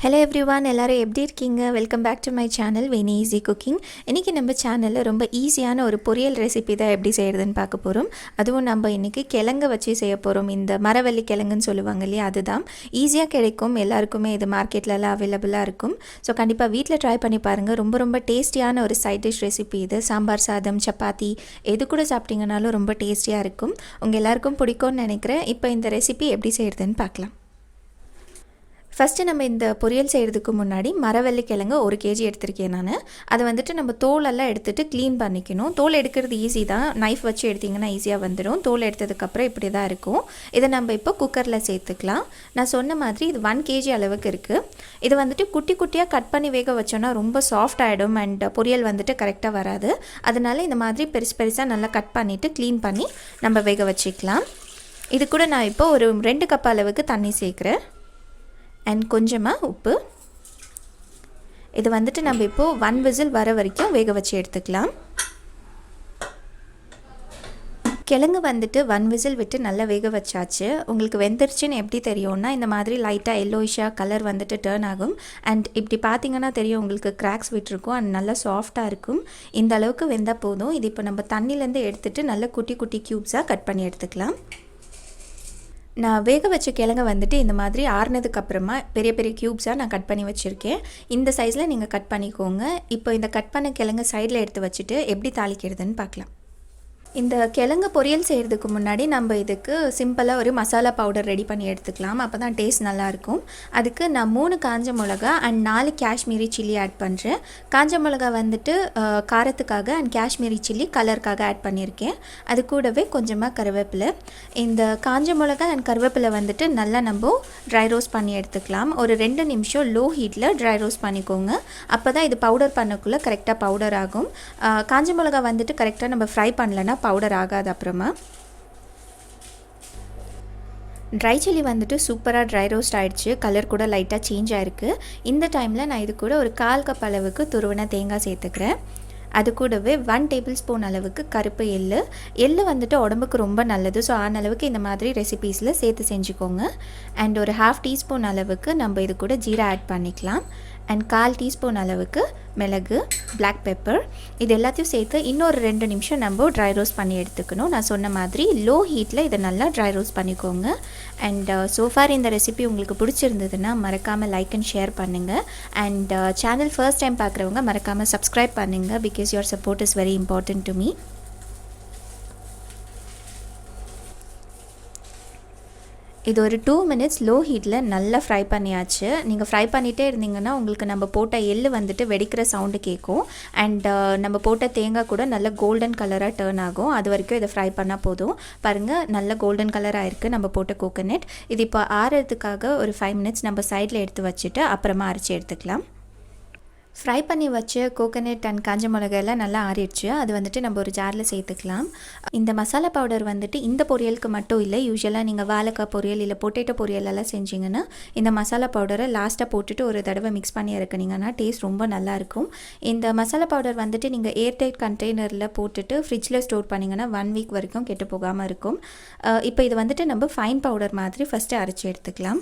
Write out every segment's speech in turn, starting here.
Hello everyone, எல்லாரும் எப்படி இருக்கீங்க? Welcome back to my channel Veni easy cooking. இன்னைக்கு நம்ம சேனல்ல ரொம்ப ஈஸியான ஒரு பொரியல் ரெசிபி தான் எப்படி செய்யறதுன்னு பார்க்க போறோம். அதுவும் நம்ம இன்னைக்கு கிழங்கு வச்சு செய்ய போறோம். இந்த மரவள்ளி கிழங்குன்னு சொல்லுவாங்க இல்லையா, அதுதான் ஈஸியா கிடைக்கும். எல்லாருக்குமே இது மார்க்கெட்ல எல்லாம் அவேலபிளா இருக்கும். ஸோ கண்டிப்பா வீட்ல ட்ரை பண்ணி பாருங்க. ரொம்ப டேஸ்டியான ஒரு சைட் டிஷ் ரெசிபி இது. சாம்பார் சாதம், சப்பாத்தி எது கூட சாப்பிட்டீங்கனாலும் ரொம்ப டேஸ்டியா இருக்கும். உங்க எல்லாருக்கும் பிடிக்கும்னு நினைக்கிறேன். இப்போ இந்த ரெசிபி எப்படி செய்யறதுன்னு பார்க்கலாம். ஃபஸ்ட்டு நம்ம இந்த பொரியல் செய்கிறதுக்கு முன்னாடி மரவள்ளி கிழங்கு 1 கேஜி எடுத்திருக்கேன் நான். அதை வந்துட்டு நம்ம தோலெல்லாம் எடுத்துகிட்டு க்ளீன் பண்ணிக்கணும். தோல் எடுக்கிறது ஈஸி தான், நைஃப் வச்சு எடுத்திங்கன்னா ஈஸியாக வந்துடும். தோல் எடுத்ததுக்கப்புறம் இப்படி தான் இருக்கும். இதை நம்ம இப்போ குக்கரில் சேர்த்துக்கலாம். நான் சொன்ன மாதிரி இது 1 கேஜி அளவுக்கு இருக்குது. இதை வந்துட்டு குட்டி குட்டியாக கட் பண்ணி வேக வச்சோன்னா ரொம்ப சாஃப்ட் ஆகிடும் அண்ட் பொரியல் வந்துட்டு கரெக்டாக வராது. அதனால் இந்த மாதிரி பெருசாக நல்லா கட் பண்ணிவிட்டு க்ளீன் பண்ணி நம்ம வேக வச்சுக்கலாம். இது கூட நான் இப்போ ஒரு 2 கப் அளவுக்கு தண்ணி சேர்க்குறேன் அண்ட் கொஞ்சமாக உப்பு. இது வந்துட்டு நம்ம இப்போது 1 விசில் வர வரைக்கும் வேக வச்சு எடுத்துக்கலாம். கிழங்கு வந்துட்டு 1 விசில் விட்டு நல்லா வேக வச்சாச்சு. உங்களுக்கு வெந்துருச்சுன்னு எப்படி தெரியும்னா, இந்த மாதிரி லைட்டாக எல்லோயிஷாக கலர் வந்துட்டு டர்ன் ஆகும். அண்ட் இப்படி பார்த்தீங்கன்னா தெரியும், உங்களுக்கு கிராக்ஸ் விட்டுருக்கும் அண்ட் நல்லா சாஃப்டாக இருக்கும். இந்த அளவுக்கு வெந்தால் போதும். இது இப்போ நம்ம தண்ணியிலேருந்து எடுத்துகிட்டு நல்லா குட்டி குட்டி க்யூப்ஸாக கட் பண்ணி எடுத்துக்கலாம். நான் வேக வச்ச கிழங்க வந்துட்டு இந்த மாதிரி ஆறுனதுக்கப்புறமா பெரிய க்யூப்ஸாக நான் கட் பண்ணி வச்சுருக்கேன். இந்த சைஸில் நீங்கள் கட் பண்ணிக்கோங்க. இப்போ இந்த கட் பண்ண கிழங்க சைடில் எடுத்து வச்சுட்டு எப்படி தாளிக்கிறதுன்னு பார்க்கலாம். இந்த கிழங்கு பொரியல் செய்கிறதுக்கு முன்னாடி நம்ம இதுக்கு சிம்பிளாக ஒரு மசாலா பவுடர் ரெடி பண்ணி எடுத்துக்கலாம். அப்போ தான் டேஸ்ட் நல்லாயிருக்கும். அதுக்கு நான் 3 காஞ்ச மிளகா அண்ட் 4 காஷ்மீரி சில்லி ஆட் பண்ணுறேன். காஞ்ச மிளகா வந்துட்டு காரத்துக்காக அண்ட் காஷ்மீரி சில்லி கலருக்காக ஆட் பண்ணியிருக்கேன். அது கூடவே கொஞ்சமாக கருவேப்பிலை. இந்த காஞ்ச மிளகா அண்ட் கருவேப்பிலை வந்துட்டு நல்லா நம்ம ட்ரை ரோஸ்ட் பண்ணி எடுத்துக்கலாம். ஒரு 2 நிமிஷம் லோ ஹீட்டில் ட்ரை ரோஸ்ட் பண்ணிக்கோங்க. அப்போ தான் இது பவுடர் பண்ணக்குள்ளே கரெக்டாக பவுடர் ஆகும். காஞ்ச மிளகா வந்துட்டு கரெக்டாக நம்ம ஃப்ரை பண்ணலன்னா பவுடர் ஆகாது. அப்புறமா ட்ரை சில்லி வந்துட்டு சூப்பராக ட்ரை ரோஸ்ட் ஆகிடுச்சு. கலர் கூட லைட்டாக சேஞ்ச் ஆகிருக்கு. இந்த டைமில் நான் இது கூட ஒரு 1/4 கப் அளவுக்கு துருவின தேங்காய் சேர்த்துக்கிறேன். அது கூடவே 1 டேபிள் ஸ்பூன் அளவுக்கு கருப்பு எள்ளு வந்துட்டு உடம்புக்கு ரொம்ப நல்லது. ஸோ ஆன அளவுக்கு இந்த மாதிரி ரெசிபீஸில் சேர்த்து செஞ்சுக்கோங்க. அண்ட் ஒரு 1/2 டீஸ்பூன் அளவுக்கு நம்ம இது கூட ஜீரா ஆட் பண்ணிக்கலாம். அண்ட் 1/4 டீஸ்பூன் அளவுக்கு மிளகு, பிளாக் பெப்பர், இது எல்லாத்தையும் சேர்த்து இன்னொரு 2 நிமிஷம் நம்ம ட்ரை ரோஸ்ட் பண்ணி எடுத்துக்கணும். நான் சொன்ன மாதிரி லோ ஹீட்டில் இதை நல்லா ட்ரை ரோஸ்ட் பண்ணிக்கோங்க. அண்ட் சோஃபார் இந்த ரெசிபி உங்களுக்கு பிடிச்சிருந்ததுன்னா மறக்காமல் லைக் அண்ட் ஷேர் பண்ணுங்கள். அண்ட் சேனல் ஃபர்ஸ்ட் டைம் பார்க்குறவங்க மறக்காமல் சப்ஸ்கிரைப் பண்ணுங்கள். Because your support is very important to me. இது ஒரு 2 மினிட்ஸ் லோ ஹீட்டில் நல்லா ஃப்ரை பண்ணியாச்சு. நீங்கள் ஃப்ரை பண்ணிகிட்டே இருந்தீங்கன்னா உங்களுக்கு நம்ம போட்ட எள்ளு வந்துட்டு வெடிக்கிற சவுண்டு கேட்கும். அண்ட் நம்ம போட்ட தேங்காய் கூட நல்ல கோல்டன் கலராக டர்ன் ஆகும். அது வரைக்கும் இதை ஃப்ரை பண்ணால் போதும். பாருங்கள், நல்ல கோல்டன் கலராக இருக்குது நம்ம போட்ட கோகோனட். இது இப்போ ஆறுறதுக்காக ஒரு 5 மினிட்ஸ் நம்ம சைடில் எடுத்து வச்சுட்டு அப்புறமா அரைச்சி எடுத்துக்கலாம். ஃப்ரை பண்ணி வச்ச கோகோனட் அண்ட் காஞ்ச மிளகாயெல்லாம் நல்லா ஆறிடுச்சு. அது வந்துட்டு நம்ம ஒரு ஜாரில் சேர்த்துக்கலாம். இந்த மசாலா பவுடர் வந்துட்டு இந்த பொரியலுக்கு மட்டும் இல்லை, யூஸ்வலாக நீங்கள் வாழைக்காய் பொரியல் இல்லை பொட்டேட்டோ பொரியலெல்லாம் செஞ்சிங்கன்னா இந்த மசாலா பவுடரை லாஸ்ட்டாக போட்டுட்டு ஒரு தடவை மிக்ஸ் பண்ணி இறக்குனீங்கன்னா டேஸ்ட் ரொம்ப நல்லாயிருக்கும். இந்த மசாலா பவுடர் வந்துட்டு நீங்கள் ஏர்டைட் கண்டெய்னரில் போட்டுட்டு ஃப்ரிட்ஜில் ஸ்டோர் பண்ணிங்கன்னா 1 வீக் வரைக்கும் கெட்டு போகாமல் இருக்கும். இப்போ இது வந்துட்டு நம்ம ஃபைன் பவுடர் மாதிரி ஃபஸ்ட்டு அரைச்சி எடுத்துக்கலாம்.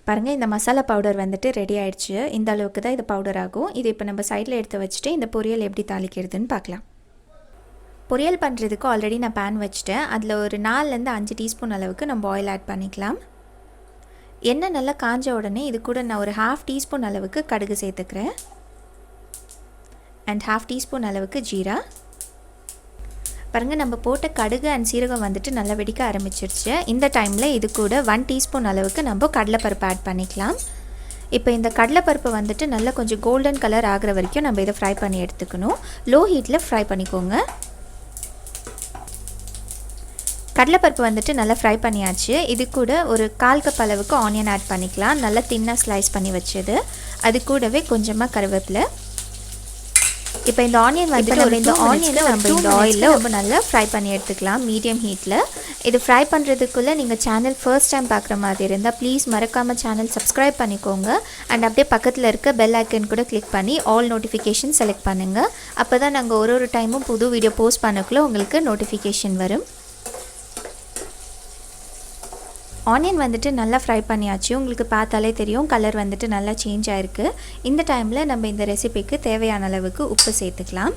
பாருங்கள், இந்த மசாலா பவுடர் வந்துட்டு ரெடி ஆகிடுச்சு. இந்த அளவுக்கு தான் இது பவுடர் ஆகும். இது இப்போ நம்ம சைடில் எடுத்து வச்சுட்டு இந்த பொரியல் எப்படி தாளிக்கிறதுன்னு பார்க்கலாம். பொரியல் பண்ணுறதுக்கு ஆல்ரெடி நான் பேன் வச்சுட்டேன். அதில் ஒரு 4லேருந்து 5 டீஸ்பூன் அளவுக்கு நம்ம ஆயில் ஆட் பண்ணிக்கலாம். எண்ணெய் நல்லா காஞ்ச உடனே இது கூட நான் ஒரு 1/2 டீஸ்பூன் அளவுக்கு கடுகு சேர்த்துக்கிறேன். அண்ட் 1/2 டீஸ்பூன் அளவுக்கு ஜீரா. பாருங்கள், நம்ம போட்ட கடுகு அண்ட் சீரகம் வந்துட்டு நல்லா வெடிக்க ஆரம்பிச்சிருச்சு. இந்த டைமில் இது கூட 1 டீஸ்பூன் அளவுக்கு நம்ம கடலைப்பருப்பு ஆட் பண்ணிக்கலாம். இப்போ இந்த கடலைப்பருப்பு வந்துட்டு நல்லா கொஞ்சம் கோல்டன் கலர் ஆகிற வரைக்கும் நம்ம இதை ஃப்ரை பண்ணி எடுத்துக்கணும். லோ ஹீட்டில் ஃப்ரை பண்ணிக்கோங்க. கடலைப்பருப்பு வந்துட்டு நல்லா ஃப்ரை பண்ணியாச்சு. இது கூட ஒரு 1/4 கப் அளவுக்கு ஆனியன் ஆட் பண்ணிக்கலாம். நல்லா தின்னாக ஸ்லைஸ் பண்ணி வச்சது. அது கூடவே கொஞ்சமாக கருவேப்பிலை. இப்போ இந்த ஆனியன் வந்துட்டு நம்ம இந்த ஆயிலில் ரொம்ப நல்லா ஃப்ரை பண்ணி எடுத்துக்கலாம் மீடியம் ஹீட்டில். இது ஃப்ரை பண்ணுறதுக்குள்ளே நீங்கள் சேனல் ஃபர்ஸ்ட் டைம் பார்க்குற மாதிரி இருந்தால் ப்ளீஸ் மறக்காமல் சேனல் சப்ஸ்கிரைப் பண்ணிக்கோங்க. அண்ட் அப்படியே பக்கத்தில் இருக்க பெல் ஐக்கன் கூட கிளிக் பண்ணி ஆல் நோட்டிஃபிகேஷன் செலக்ட் பண்ணுங்கள். அப்போ தான் நாங்கள் ஒரு டைமும் புது வீடியோ போஸ்ட் பண்ணக்குள்ளே உங்களுக்கு நோட்டிஃபிகேஷன் வரும். ஆனியன் வந்துட்டு நல்லா ஃப்ரை பண்ணியாச்சு. உங்களுக்கு பார்த்தாலே தெரியும் கலர் வந்துட்டு நல்லா சேஞ்ச் ஆகிருக்கு. இந்த டைமில் நம்ம இந்த ரெசிபிக்கு தேவையான அளவுக்கு உப்பு சேர்த்துக்கலாம்.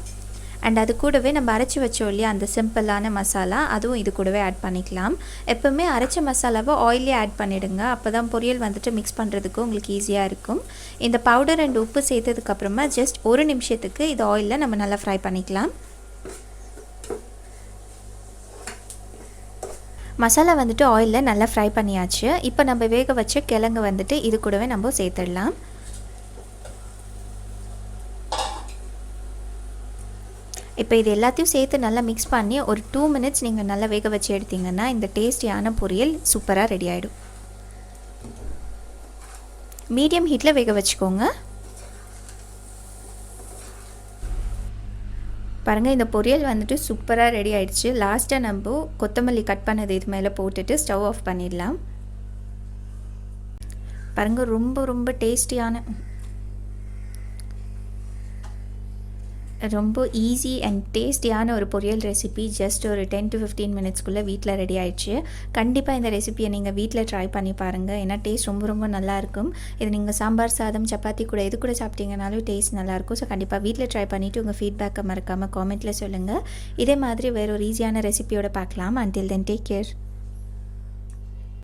அண்ட் அது கூடவே நம்ம அரைச்சி வச்சோம் இல்லையா அந்த சிம்பிளான மசாலா, அதுவும் இது கூடவே ஆட் பண்ணிக்கலாம். எப்போவுமே அரைச்ச மசாலாவை ஆயிலே ஆட் பண்ணிவிடுங்க. அப்போ தான் பொரியல் வந்துட்டு மிக்ஸ் பண்ணுறதுக்கு உங்களுக்கு ஈஸியாக இருக்கும். இந்த பவுடர் அண்ட் உப்பு சேர்த்ததுக்கப்புறமா ஜஸ்ட் 1 நிமிஷத்துக்கு இது ஆயிலில் நம்ம நல்லா ஃப்ரை பண்ணிக்கலாம். மசாலா வந்துட்டு ஆயிலில் நல்லா ஃப்ரை பண்ணியாச்சு. இப்போ நம்ம வேக வச்ச கிழங்கு வந்துட்டு இது கூடவே நம்ம சேர்த்துடலாம். இப்போ இது எல்லாத்தையும் சேர்த்து நல்லா மிக்ஸ் பண்ணி ஒரு 2 மினிட்ஸ் நீங்கள் நல்லா வேக வச்சு எடுத்திங்கன்னா இந்த டேஸ்டியான பொரியல் சூப்பராக ரெடி ஆகிடும். மீடியம் ஹீட்டில் வேக வச்சுக்கோங்க. பாருங்கள், இந்த பொரியல் வந்துட்டு சூப்பராக ரெடி ஆகிடுச்சு. லாஸ்ட்டாக நம்ம கொத்தமல்லி கட் பண்ணது இது மேலே போட்டுட்டு ஸ்டவ் ஆஃப் பண்ணிடலாம். பாருங்கள், ரொம்ப டேஸ்டியான ரொம்ப ஈஸி அண்ட் டேஸ்டியான ஒரு பொரியல் ரெசிபி ஜஸ்ட் ஒரு 10 to 15 மினிட்ஸ்க்குள்ளே வீட்டில் ரெடி ஆகிடுச்சு. கண்டிப்பாக இந்த ரெசிபியை நீங்கள் வீட்டில் ட்ரை பண்ணி பாருங்கள். ஏன்னா டேஸ்ட் ரொம்ப நல்லாயிருக்கும். இது நீங்கள் சாம்பார் சாதம் சப்பாத்தி கூட இது கூட சாப்பிட்டீங்கனாலும் டேஸ்ட் நல்லாயிருக்கும். ஸோ கண்டிப்பாக வீட்டில் ட்ரை பண்ணிவிட்டு உங்கள் ஃபீட்பேக்கை மறக்காமல் காமெண்ட்டில் சொல்லுங்கள். இதே மாதிரி வேறு ஒரு ஈஸியான ரெசிபியோட பார்க்கலாம். until then take care.